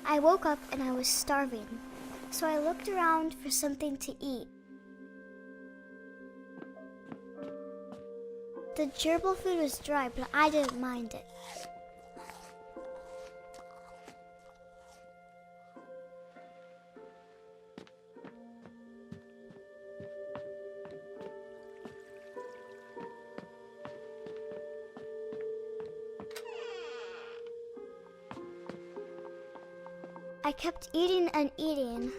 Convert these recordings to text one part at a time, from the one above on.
I woke up and I was starving, so I looked around for something to eat. The gerbil food was dry, but I didn't mind it. I kept eating and eating.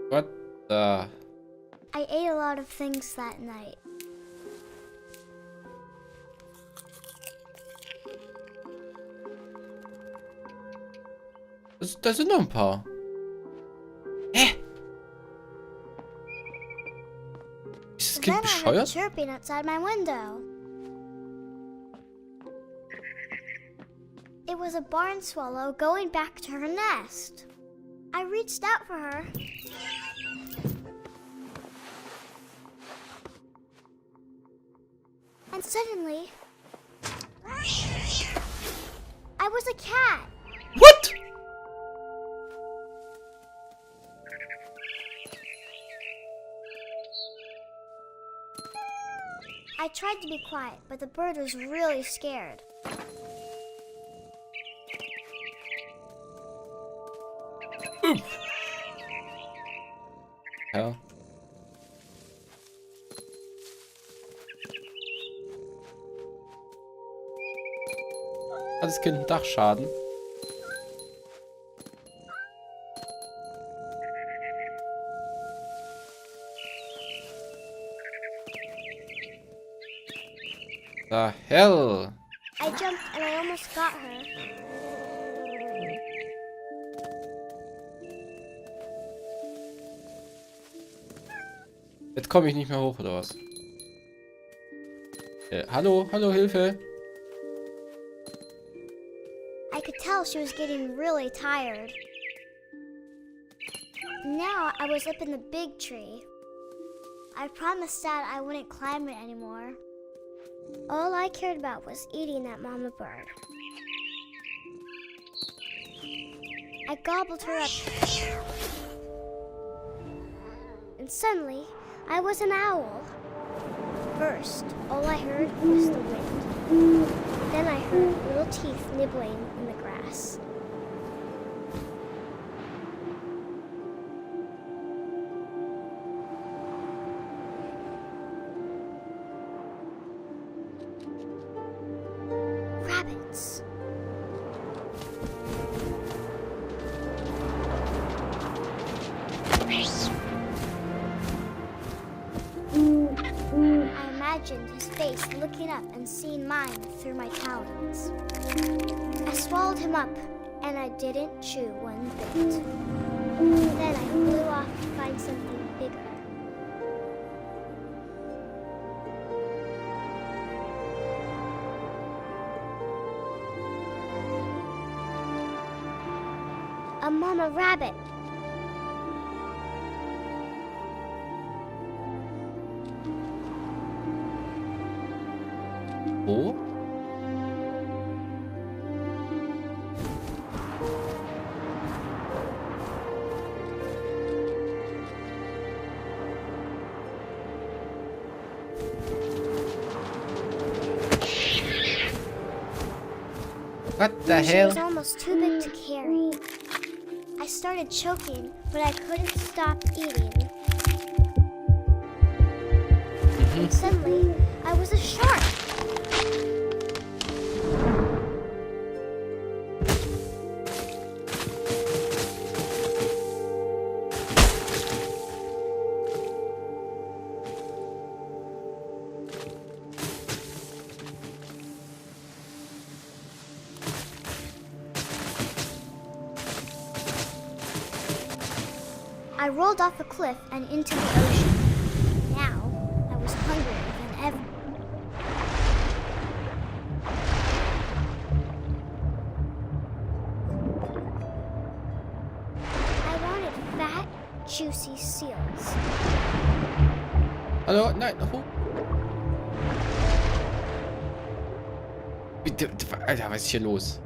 What the? I ate a lot of things that night. Da sind noch ein paar. Hä? Ist das Kind Then I heard bescheuert? chirping outside my window. It was a barn swallow going back to her nest. I reached out for her. And suddenly, I was a cat. What? I tried to be quiet, but the bird was really scared. Ja. Hat das Kind einen Dachschaden? The hell? I jumped and I almost got her. Jetzt komme ich nicht mehr hoch, oder was? Hallo, hallo, Hilfe! I could tell she was getting really tired. Now I was up in the big tree. I promised Dad I wouldn't climb it anymore. All I cared about was eating that mama bird. I gobbled her up. And suddenly, I was an owl. First, all I heard was the wind. Then I heard little teeth nibbling in the grass. Rabbits. I imagined his face looking up and seeing mine through my talons. I swallowed him up, and I didn't chew one bit. Then I flew off to find something bigger. A mama rabbit. Wo? What the She hell? was almost too big to carry. I started choking, but I couldn't stop eating. And suddenly, I was a shark. I rolled off a cliff and into the ocean. Now, I was hungrier than ever. I wanted fat, juicy seals. Hallo, nein, oh. Bitte, Alter, was ist hier los?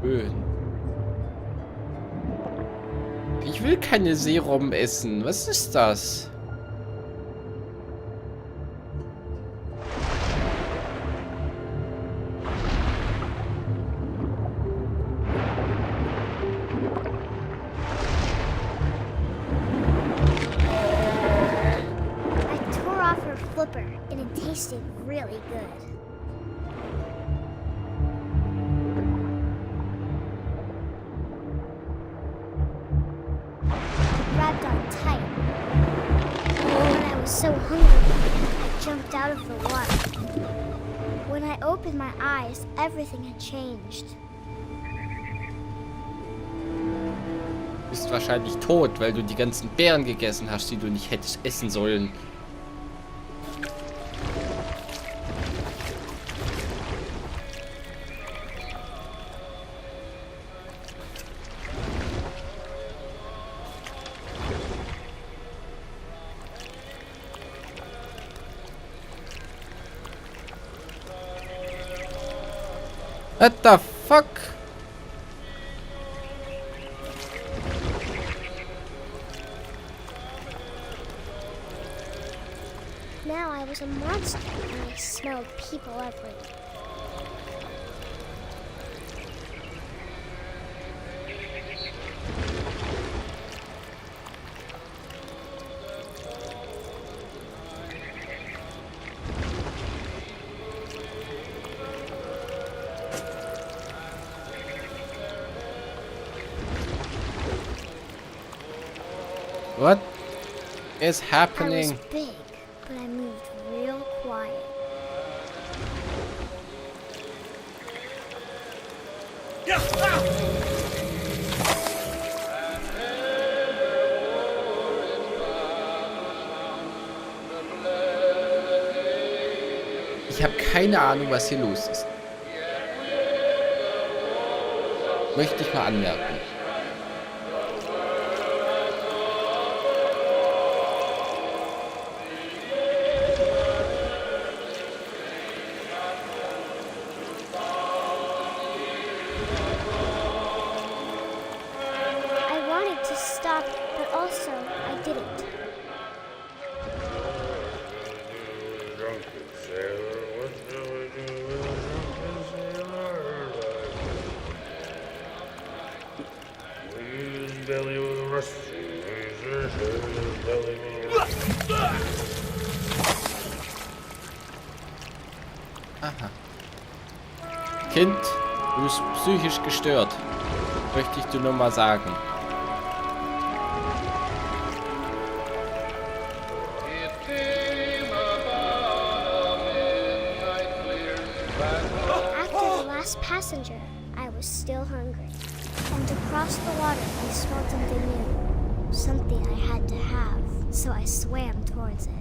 Schön. Ich will keine Seerobben essen. Was ist das? Flipper, and it tasted really good. It grabbed on tight. When I was so hungry, I jumped out of the water. When I opened my eyes, everything had changed. Du bist wahrscheinlich tot, weil du die ganzen Beeren gegessen hast, die du nicht hättest essen sollen. What the fuck? Now I was a monster and I smelled people everywhere. What is I happening? was big, but I moved real quiet. Ich habe keine Ahnung, was hier los ist. Möchte ich mal anmerken. But also, I didn't. Aha. Kind, du bist psychisch gestört. Möchte ich dir nur mal sagen. Passenger, I was still hungry. And across the water, I smelled something new. Something I had to have, so I swam towards it.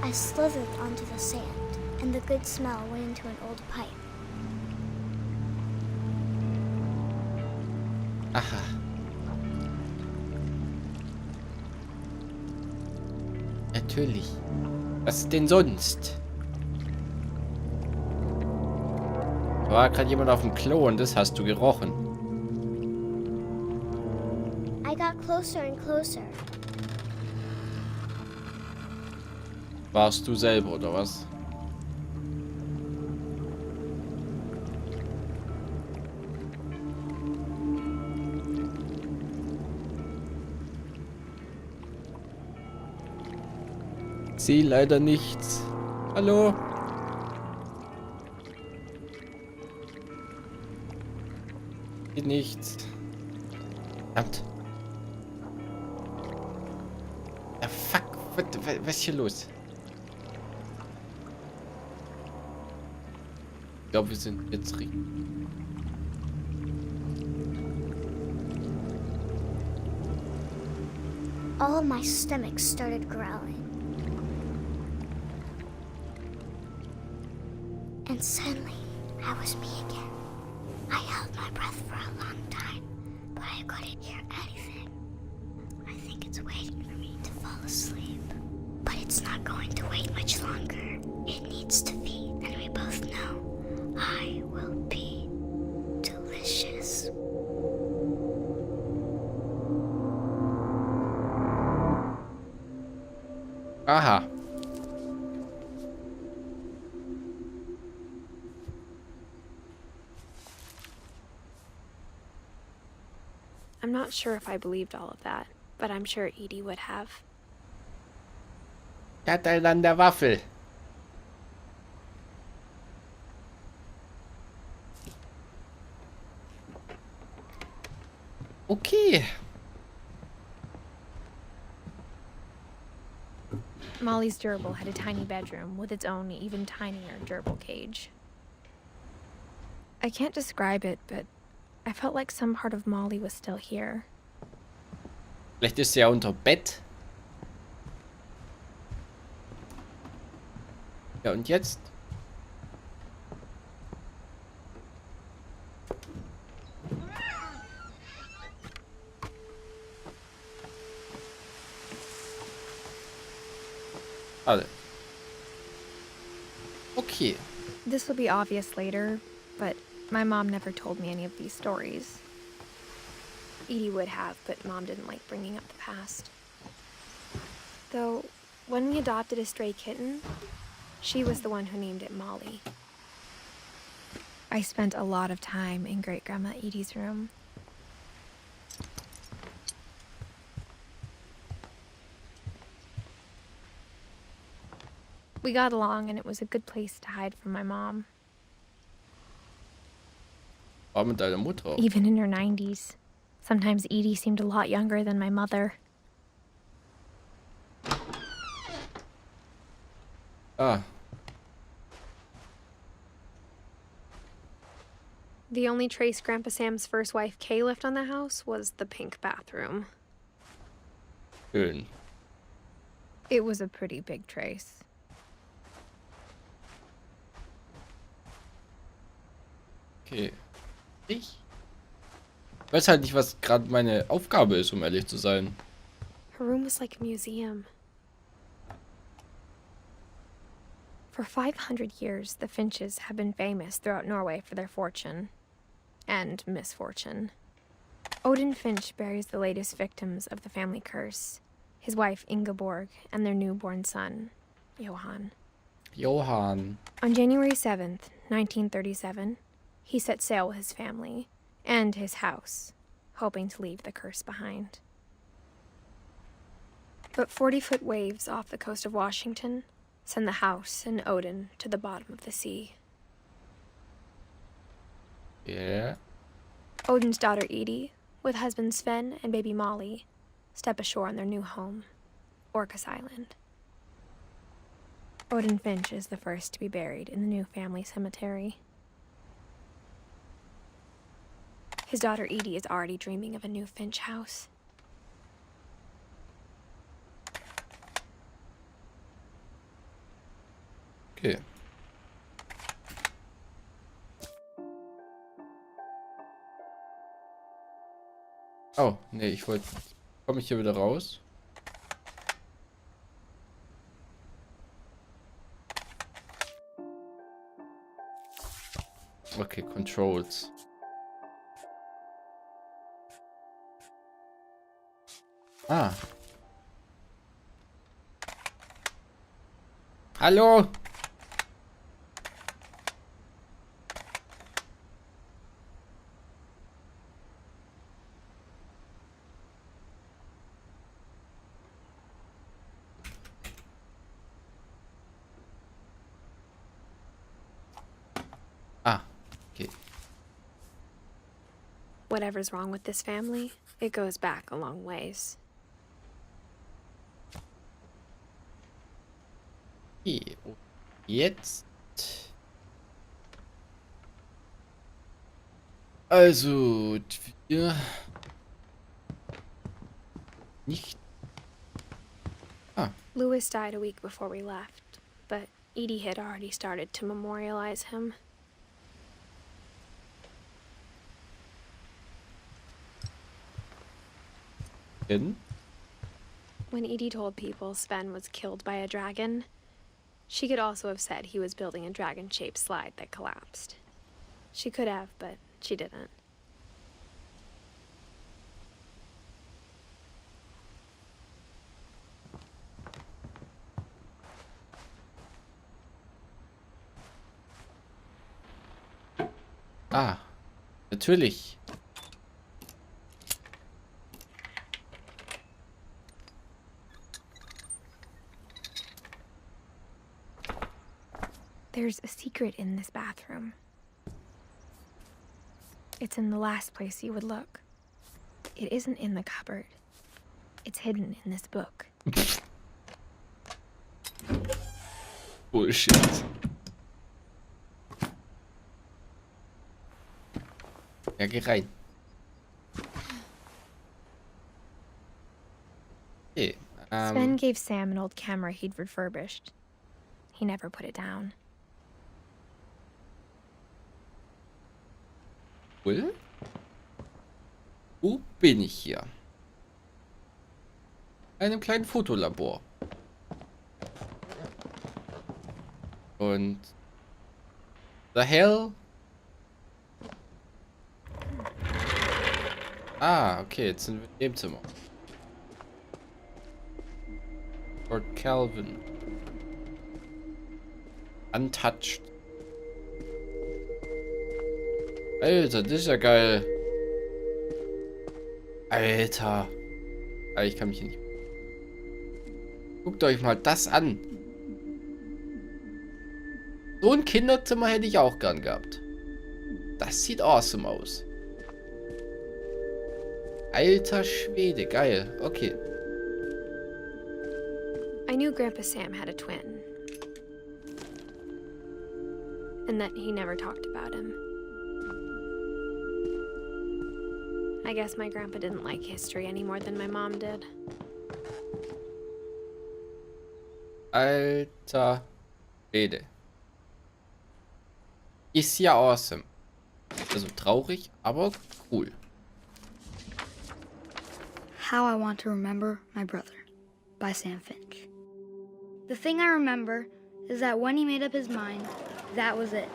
I slithered onto the sand, and the good smell went into an old pipe. Aha. Natürlich. Was denn sonst? Da war gerade jemand auf dem Klo und das hast du gerochen. I got closer and closer. Warst du selber, oder was? Sehe leider nichts. Hallo? Sehe nichts. Verdammt. Ja, fuck. Was ist hier los? Ich glaube, wir sind jetzt richtig. All my stomach started growling. And suddenly, I was me again. I held my breath for a long time, but I couldn't hear anything. I think it's waiting for me to fall asleep. But it's not going to wait much longer. It needs to feed, and we both know I will be delicious. Aha. I'm not sure if I believed all of that, but I'm sure Edie would have. Kattel an der Waffel. Okay. Molly's gerbil had a tiny bedroom with its own even tinier gerbil cage. I can't describe it, but I felt like some part of Molly was still here. Vielleicht ist sie ja unter Bett. Ja, und jetzt? Alle. Okay. This will be obvious later, but my mom never told me any of these stories. Edie would have, but Mom didn't like bringing up the past. Though, when we adopted a stray kitten, she was the one who named it Molly. I spent a lot of time in Great-Grandma Edie's room. We got along, and it was a good place to hide from my mom. War mit deiner Mutter. Even in her 90s. Sometimes Edie seemed a lot younger than my mother. Ah. The only trace Grandpa Sam's first wife Kay left on the house was the pink bathroom. Schön. It was a pretty big trace. Okay. Ich weiß halt nicht, was gerade meine Aufgabe ist, um ehrlich zu sein. Her room was like a museum. For 500 years, the Finches have been famous throughout Norway for their fortune. And misfortune. Odin Finch buries the latest victims of the family curse. His wife Ingeborg and their newborn son, Johan. Johann. On January 7th, 1937, he set sail with his family and his house, hoping to leave the curse behind. But 40-foot waves off the coast of Washington send the house and Odin to the bottom of the sea. Yeah. Odin's daughter Edie, with husband Sven and baby Molly, step ashore on their new home, Orcas Island. Odin Finch is the first to be buried in the new family cemetery. His daughter Edie is already dreaming of a new Finch house. Okay. Oh, nee, ich wollte... Komme ich hier wieder raus? Okay, Controls. Ah. Hallo? Ah, okay. Whatever's wrong with this family, it goes back a long ways. Okay. Und jetzt. Also, wir nicht. Ah, Louis died a week before we left, but Edie had already started to memorialize him. Hin? When Edie told people Sven was killed by a dragon, she could also have said he was building a dragon-shaped slide that collapsed. She could have, but she didn't. Ah, natürlich. There's a secret in this bathroom. It's in the last place you would look. It isn't in the cupboard. It's hidden in this book. Bullshit. Ja, geh rein. Okay, Sven gave Sam an old camera he'd refurbished. He never put it down. cool. Wo bin ich hier? Einem kleinen Fotolabor. Und the hell? Ah, okay, jetzt sind wir in dem Zimmer. Lord Calvin. Untouched. Alter, das ist ja geil. Alter. Aber ich kann mich hier nicht... Guckt euch mal das an. So ein Kinderzimmer hätte ich auch gern gehabt. Das sieht awesome aus. Alter Schwede, geil. Okay. I knew Grandpa Sam had a twin. And that he never talked about him. I guess my grandpa didn't like history any more than my mom did. Alter Schwede. Ist ja awesome. Also traurig, aber cool. How I Want to Remember My Brother by Sam Finch. The thing I remember is that when he made up his mind, that was it.